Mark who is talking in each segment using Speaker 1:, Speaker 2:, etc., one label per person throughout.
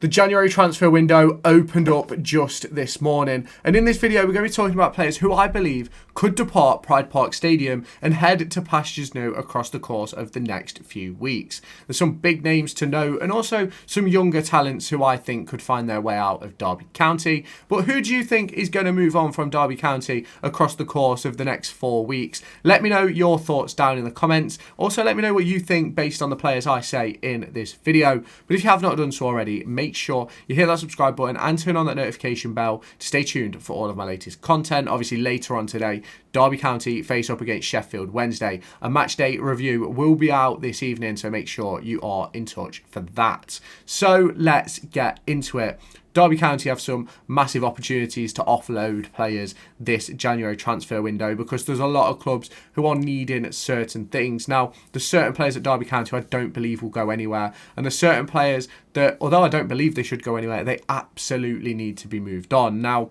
Speaker 1: The January transfer window opened up just this morning, and in this video we're going to be talking about players who I believe could depart Pride Park Stadium and head to pastures new across the course of the next few weeks. There's some big names to know and also some younger talents who I think could find their way out of Derby County. But who do you think is going to move on from Derby County across the course of the next 4 weeks? Let me know your thoughts down in the comments. Also let me know what you think based on the players I say in this video. But if you have not done so already, make sure you hit that subscribe button and turn on that notification bell to stay tuned for all of my latest content. Obviously later on today, Derby County face up against Sheffield Wednesday. A match day review will be out this evening, so make sure you are in touch for that. So let's get into it. Derby County have some massive opportunities to offload players this January transfer window because there's a lot of clubs who are needing certain things. Now, there's certain players at Derby County who I don't believe will go anywhere. And there's certain players that, although I don't believe they should go anywhere, they absolutely need to be moved on. Now,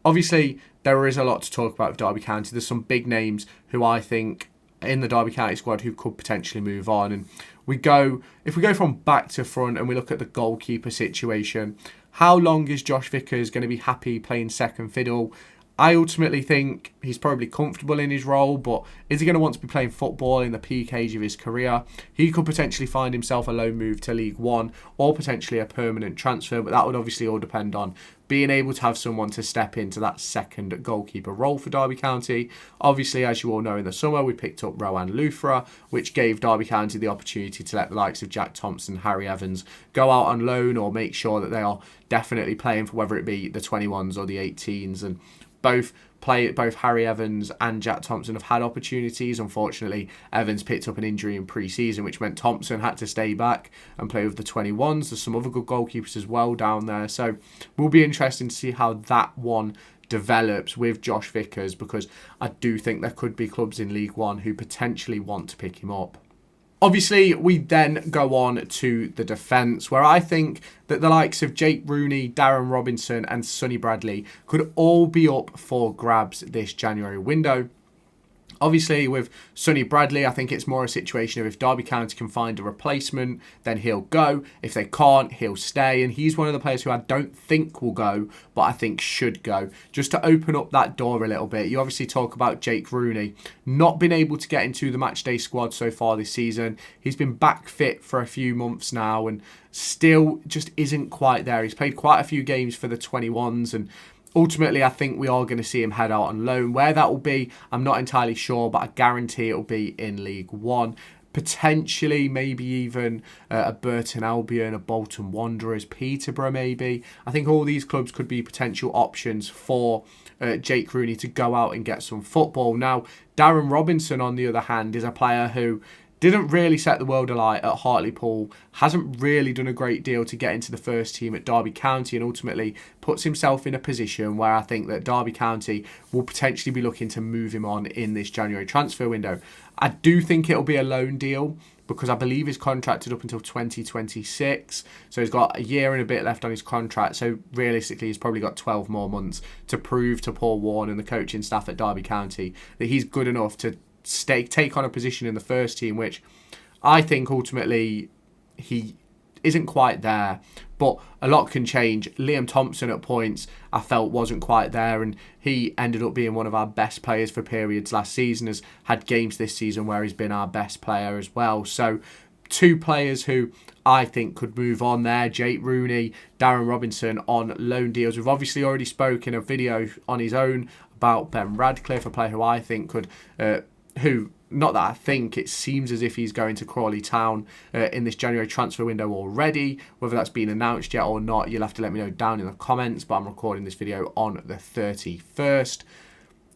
Speaker 1: obviously, there is a lot to talk about with Derby County. There's some big names who I think in the Derby County squad who could potentially move on. And if we go from back to front and we look at the goalkeeper situation, how long is Josh Vickers going to be happy playing second fiddle? I ultimately think he's probably comfortable in his role, but is he going to want to be playing football in the peak age of his career? He could potentially find himself a loan move to League One or potentially a permanent transfer, but that would obviously all depend on being able to have someone to step into that second goalkeeper role for Derby County. Obviously, as you all know, in the summer, we picked up Rowan Lufra, which gave Derby County the opportunity to let the likes of Jack Thompson, Harry Evans go out on loan or make sure that they are definitely playing for whether it be the 21s or the 18s. And both Harry Evans and Jack Thompson have had opportunities. Unfortunately, Evans picked up an injury in pre-season, which meant Thompson had to stay back and play with the 21s. There's some other good goalkeepers as well down there. So will be interesting to see how that one develops with Josh Vickers, because I do think there could be clubs in League One who potentially want to pick him up. Obviously, we then go on to the defence, where I think that the likes of Jake Rooney, Dajaune Robinson and Sonny Bradley could all be up for grabs this January window. Obviously, with Sonny Bradley, I think it's more a situation of if Derby County can find a replacement, then he'll go. If they can't, he'll stay. And he's one of the players who I don't think will go, but I think should go. Just to open up that door a little bit, you obviously talk about Jake Rooney not being able to get into the matchday squad so far this season. He's been back fit for a few months now and still just isn't quite there. He's played quite a few games for the 21s, and ultimately, I think we are going to see him head out on loan. Where that will be, I'm not entirely sure, but I guarantee it will be in League One. Potentially, maybe even a Burton Albion, a Bolton Wanderers, Peterborough maybe. I think all these clubs could be potential options for Jake Rooney to go out and get some football. Now, Dajaune Robinson, on the other hand, is a player who didn't really set the world alight at Hartlepool, hasn't really done a great deal to get into the first team at Derby County, and ultimately puts himself in a position where I think that Derby County will potentially be looking to move him on in this January transfer window. I do think it'll be a loan deal, because I believe he's contracted up until 2026. So he's got a year and a bit left on his contract. So realistically, he's probably got 12 more months to prove to Paul Warne and the coaching staff at Derby County that he's good enough to take on a position in the first team, which I think ultimately he isn't quite there, but a lot can change. Liam Thompson at points I felt wasn't quite there, and he ended up being one of our best players for periods last season, has had games this season where he's been our best player as well. So two players who I think could move on there, Jake Rooney, Dajaune Robinson on loan deals. We've obviously already spoken a video on his own about Ben Radcliffe, a player who I think could not that I think, it seems as if he's going to Crawley Town in this January transfer window already. Whether that's been announced yet or not, you'll have to let me know down in the comments, but I'm recording this video on the 31st.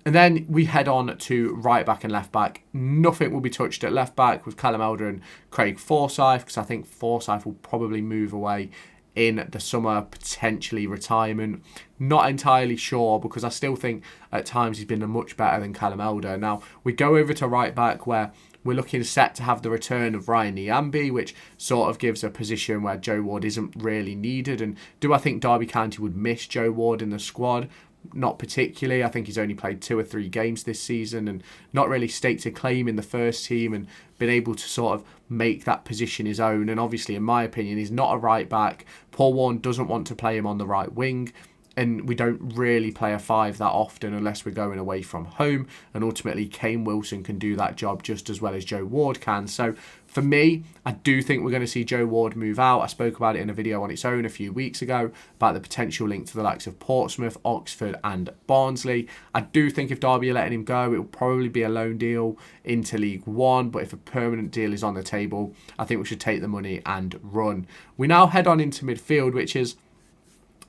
Speaker 1: And then we head on to right back and left back. Nothing will be touched at left back with Callum Elder and Craig Forsyth, because I think Forsyth will probably move away in the summer, potentially retirement. Not entirely sure, because I still think at times he's been much better than Callum Elder. Now, we go over to right back, where we're looking set to have the return of Ryan Niambi, which sort of gives a position where Joe Ward isn't really needed. And do I think Derby County would miss Joe Ward in the squad? Not particularly. I think he's only played 2 or 3 games this season and not really staked a claim in the first team and been able to sort of make that position his own. And obviously, in my opinion, he's not a right back. Paul Warne doesn't want to play him on the right wing. And we don't really play a 5 that often unless we're going away from home. And ultimately, Kane Wilson can do that job just as well as Joe Ward can. So for me, I do think we're going to see Joe Ward move out. I spoke about it in a video on its own a few weeks ago about the potential link to the likes of Portsmouth, Oxford and Barnsley. I do think if Derby are letting him go, it will probably be a loan deal into League One. But if a permanent deal is on the table, I think we should take the money and run. We now head on into midfield, which is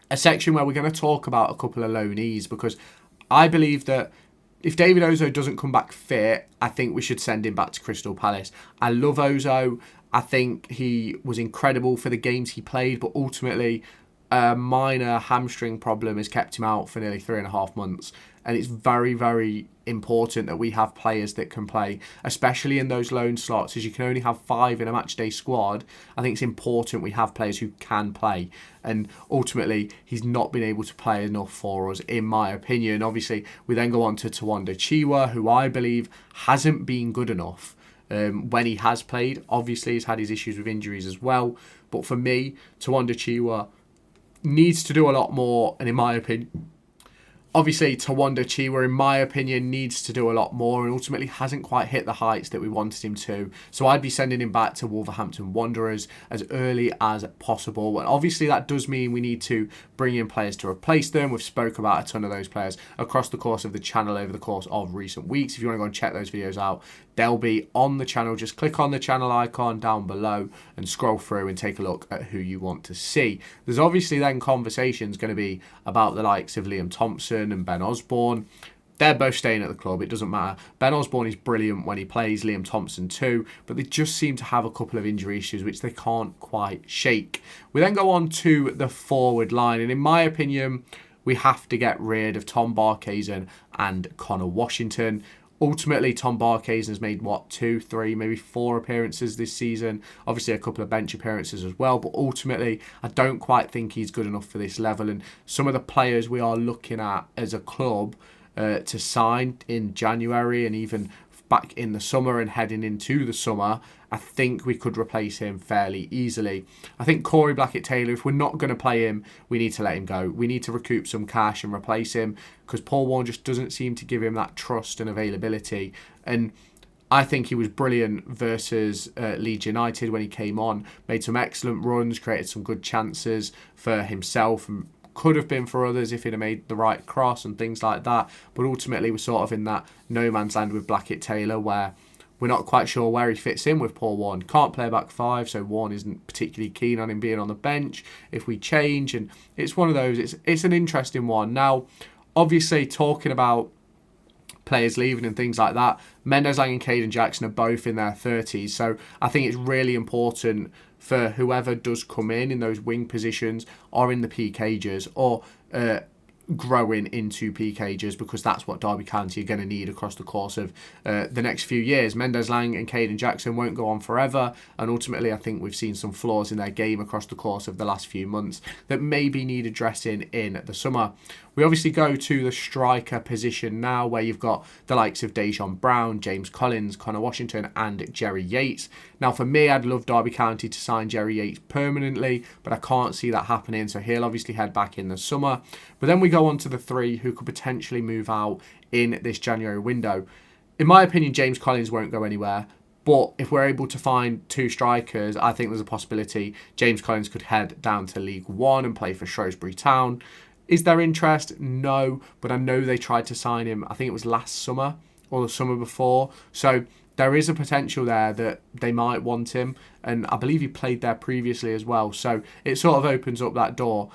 Speaker 1: a section where we're going to talk about a couple of loanees, because I believe that if David Ozo doesn't come back fit, I think we should send him back to Crystal Palace. I love Ozo. I think he was incredible for the games he played, but ultimately a minor hamstring problem has kept him out for nearly 3.5 months. And it's very, very important that we have players that can play, especially in those loan slots, as you can only have 5 in a matchday squad. I think it's important we have players who can play. And ultimately, he's not been able to play enough for us, in my opinion. Obviously, we then go on to Tawanda Chriewa, who I believe hasn't been good enough when he has played. Obviously, he's had his issues with injuries as well. But for me, Tawanda Chriewa needs to do a lot more, and in my opinion, obviously, Tawanda Chriewa, in my opinion, needs to do a lot more and ultimately hasn't quite hit the heights that we wanted him to. So I'd be sending him back to Wolverhampton Wanderers as early as possible. And obviously, that does mean we need to bring in players to replace them. We've spoke about a ton of those players across the course of the channel over the course of recent weeks. If you want to go and check those videos out, they'll be on the channel. Just click on the channel icon down below and scroll through and take a look at who you want to see. There's obviously then conversations going to be about the likes of Liam Thompson and Ben Osborne. They're both staying at the club. It doesn't matter. Ben Osborne is brilliant when he plays, Liam Thompson too, but they just seem to have a couple of injury issues which they can't quite shake. We then go on to the forward line, and in my opinion, we have to get rid of Tom Barkhuizen and Conor Washington. Ultimately, Tom Barkhuizen has made, 2, 3, maybe 4 appearances this season. Obviously, a couple of bench appearances as well. But ultimately, I don't quite think he's good enough for this level. And some of the players we are looking at as a club to sign in January and even back in the summer and heading into the summer, I think we could replace him fairly easily. I think Corey Blackett-Taylor, if we're not going to play him, we need to let him go. We need to recoup some cash and replace him, because Paul Warne just doesn't seem to give him that trust and availability. And I think he was brilliant versus Leeds United when he came on, made some excellent runs, created some good chances for himself and could have been for others if he'd have made the right cross and things like that. But ultimately, we're sort of in that no man's land with Blackett-Taylor, where we're not quite sure where he fits in with Paul Warne. Can't play a back 5, so Warne isn't particularly keen on him being on the bench if we change. And it's one of those, it's an interesting one. Now, obviously, talking about players leaving and things like that, Mendez-Laing and Caden Jackson are both in their 30s. So I think it's really important for whoever does come in those wing positions or in the peak ages or growing into peak ages, because that's what Derby County are going to need across the course of the next few years. Mendez-Laing and Caden Jackson won't go on forever, and ultimately I think we've seen some flaws in their game across the course of the last few months that maybe need addressing in the summer. We obviously go to the striker position now, where you've got the likes of Dajaune Brown, James Collins, Conor Washington and Jerry Yates. Now for me, I'd love Derby County to sign Jerry Yates permanently, but I can't see that happening, so he'll obviously head back in the summer. But then we go on to the 3 who could potentially move out in this January window. In my opinion, James Collins won't go anywhere, but if we're able to find 2 strikers, I think there's a possibility James Collins could head down to League One and play for Shrewsbury Town. Is there interest? No, but I know they tried to sign him, I think it was last summer or the summer before. So there is a potential there that they might want him, and I believe he played there previously as well. So it sort of opens up that door.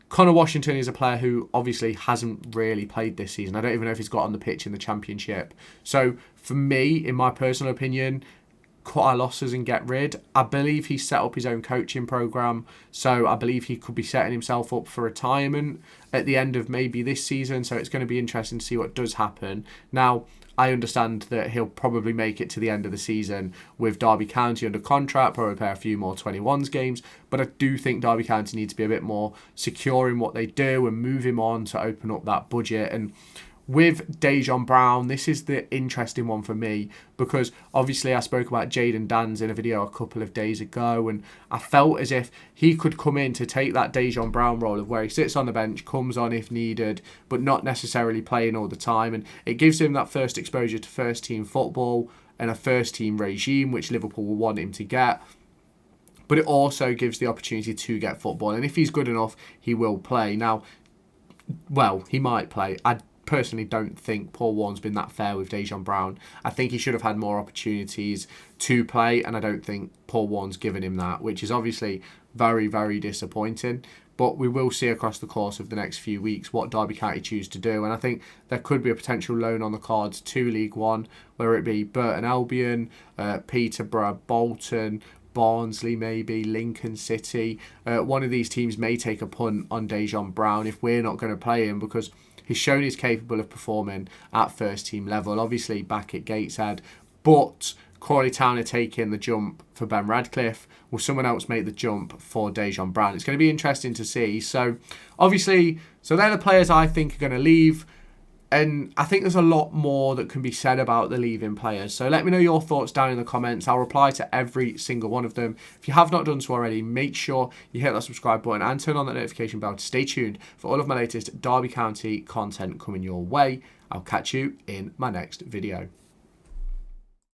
Speaker 1: Conor Washington is a player who obviously hasn't really played this season. I don't even know if he's got on the pitch in the Championship. So for me, in my personal opinion, cut our losses and get rid. I believe he set up his own coaching program, so I believe he could be setting himself up for retirement at the end of maybe this season, so it's going to be interesting to see what does happen. Now, I understand that he'll probably make it to the end of the season with Derby County under contract, probably play a few more 21s games, but I do think Derby County need to be a bit more secure in what they do and move him on to open up that budget. And with Dajaune Brown, this is the interesting one for me, because obviously I spoke about Jayden Danns in a video a couple of days ago, and I felt as if he could come in to take that Dajaune Brown role of where he sits on the bench, comes on if needed, but not necessarily playing all the time, and it gives him that first exposure to first team football and a first team regime, which Liverpool will want him to get. But it also gives the opportunity to get football, and if he's good enough, he will play. Now, well, he might play. I personally don't think Paul Warne's been that fair with Dajaune Brown. I think he should have had more opportunities to play, and I don't think Paul Warne's given him that, which is obviously very, very disappointing. But we will see across the course of the next few weeks what Derby County choose to do, and I think there could be a potential loan on the cards to League One, whether it be Burton Albion, Peterborough, Bolton, Barnsley maybe, Lincoln City. One of these teams may take a punt on Dajaune Brown if we're not going to play him, because he's shown he's capable of performing at first team level, obviously back at Gateshead, but Crawley Town are taking the jump for Ben Radcliffe. Will someone else make the jump for Dajaune Brown? It's going to be interesting to see. So obviously, they're the players I think are going to leave. And I think there's a lot more that can be said about the leaving players. So let me know your thoughts down in the comments. I'll reply to every single one of them. If you have not done so already, make sure you hit that subscribe button and turn on that notification bell to stay tuned for all of my latest Derby County content coming your way. I'll catch you in my next video.